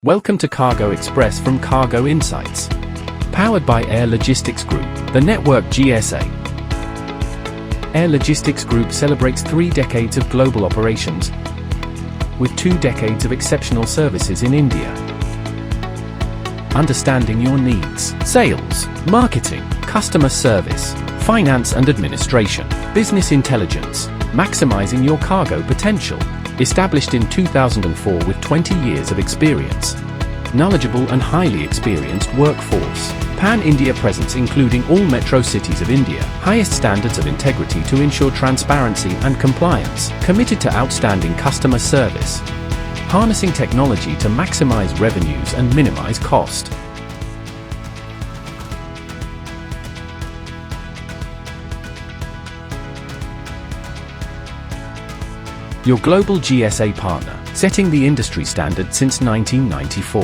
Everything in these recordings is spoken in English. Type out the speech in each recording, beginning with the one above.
Welcome to Cargo Express from Cargo Insights. Powered by Air Logistics Group, the network GSA. Air Logistics Group celebrates 3 decades of global operations, with 2 decades of exceptional services in India. Understanding your needs: sales, marketing, customer service, finance and administration, business intelligence, maximizing your cargo potential. Established in 2004 with 20 years of experience. Knowledgeable and highly experienced workforce. Pan-India presence including all metro cities of India. Highest standards of integrity to ensure transparency and compliance. Committed to outstanding customer service. Harnessing technology to maximize revenues and minimize cost. Your global GSA partner, setting the industry standard since 1994.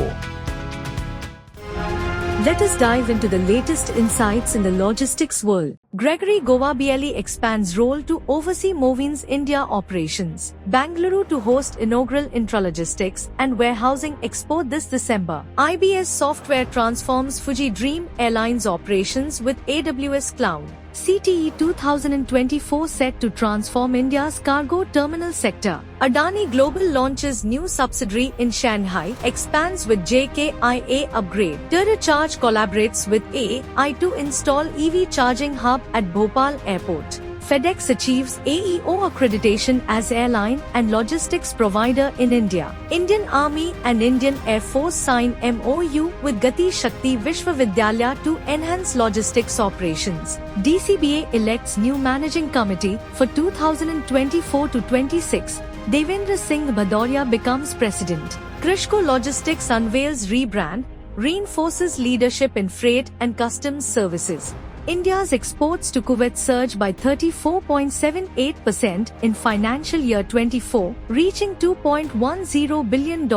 Let us dive into the latest insights in the logistics world. Gregory Govabieli expands role to oversee Movine's India operations. Bangalore to host inaugural Intralogistics and Warehousing Expo this December. IBS Software transforms Fuji Dream Airlines operations with AWS Cloud. CTE 2024 set to transform India's cargo terminal sector. Adani Global launches new subsidiary in Shanghai, expands with JKIA upgrade. Turbocharge collaborates with AI to install EV charging hub at Bhopal Airport. FedEx achieves AEO accreditation as airline and logistics provider in India. Indian Army and Indian Air Force sign MOU with Gati Shakti Vishwavidyalaya to enhance logistics operations. DCBA elects new managing committee for 2024 to 26. Devendra Singh Bhadoria becomes president. Krishko Logistics unveils rebrand, reinforces leadership in freight and customs services. India's exports to Kuwait surged by 34.78% in financial year 24, reaching $2.10 billion.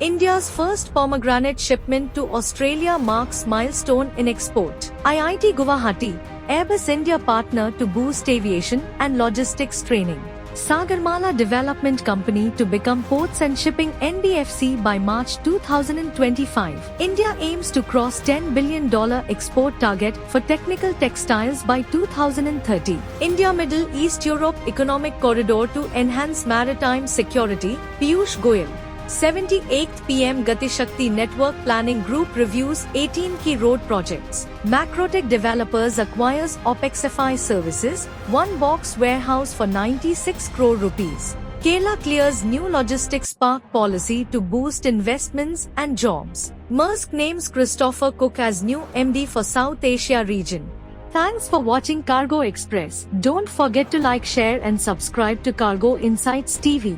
India's first pomegranate shipment to Australia marks milestone in export. IIT Guwahati, Airbus India partner to boost aviation and logistics training. Sagarmala Development Company to become Ports and Shipping NBFC by March 2025. India aims to cross $10 billion export target for technical textiles by 2030. India-Middle East Europe Economic Corridor to enhance maritime security. Piyush Goyal. 78th PM Gati Shakti Network Planning Group reviews 18 key road projects. Macrotech Developers acquires OpexFI services, one box warehouse for 96 crore rupees. Kerala clears new logistics park policy to boost investments and jobs. Maersk names Christopher Cook as new MD for South Asia region. Thanks for watching Cargo Express. Don't forget to like, share and subscribe to Cargo Insights TV.